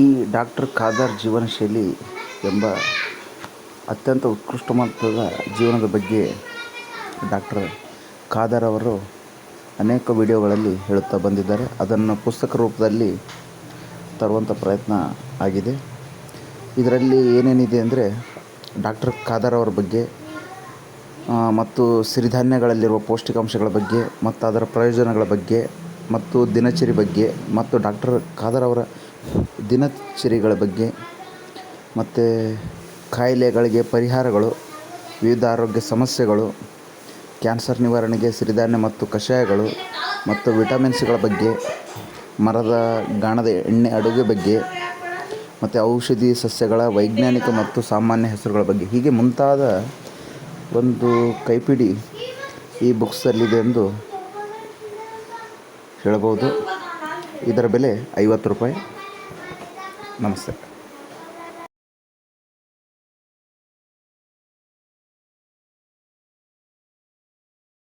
ಈ ಡಾಕ್ಟರ್ ಖಾದರ್ ಜೀವನಶೈಲಿ ಎಂಬ ಅತ್ಯಂತ ಉತ್ಕೃಷ್ಟ ಮಟ್ಟದ ಜೀವನದ ಬಗ್ಗೆ ಡಾಕ್ಟರ್ ಖಾದರ್ ಅವರು ಅನೇಕ ವಿಡಿಯೋಗಳಲ್ಲಿ ಹೇಳುತ್ತಾ ಬಂದಿದ್ದಾರೆ. ಅದನ್ನು ಪುಸ್ತಕ ರೂಪದಲ್ಲಿ ತರುವಂಥ ಪ್ರಯತ್ನ ಆಗಿದೆ. ಇದರಲ್ಲಿ ಏನೇನಿದೆ ಅಂದರೆ ಡಾಕ್ಟರ್ ಖಾದರ್ ಅವರ ಬಗ್ಗೆ ಮತ್ತು ಸಿರಿಧಾನ್ಯಗಳಲ್ಲಿರುವ ಪೌಷ್ಟಿಕಾಂಶಗಳ ಬಗ್ಗೆ ಮತ್ತು ಅದರ ಪ್ರಯೋಜನಗಳ ಬಗ್ಗೆ ಮತ್ತು ದಿನಚರಿ ಬಗ್ಗೆ ಮತ್ತು ಡಾಕ್ಟರ್ ಖಾದರ್ ಅವರ ದಿನಚರಿಗಳ ಬಗ್ಗೆ ಮತ್ತು ಕಾಯಿಲೆಗಳಿಗೆ ಪರಿಹಾರಗಳು, ವಿವಿಧ ಆರೋಗ್ಯ ಸಮಸ್ಯೆಗಳು, ಕ್ಯಾನ್ಸರ್ ನಿವಾರಣೆಗೆ ಸಿರಿಧಾನ್ಯ ಮತ್ತು ಕಷಾಯಗಳು ಮತ್ತು ವಿಟಮಿನ್ಸ್ಗಳ ಬಗ್ಗೆ, ಮರದ ಗಾಣದ ಎಣ್ಣೆ ಅಡುಗೆ ಬಗ್ಗೆ ಮತ್ತು ಔಷಧಿ ಸಸ್ಯಗಳ ವೈಜ್ಞಾನಿಕ ಮತ್ತು ಸಾಮಾನ್ಯ ಹೆಸರುಗಳ ಬಗ್ಗೆ ಹೀಗೆ ಮುಂತಾದ ಒಂದು ಕೈಪಿಡಿ ಈ ಬುಕ್ಸಲ್ಲಿದೆ ಎಂದು ಹೇಳಬಹುದು. ಇದರ ಬೆಲೆ 50 ರೂಪಾಯಿ. ನಮಸ್ತೆ.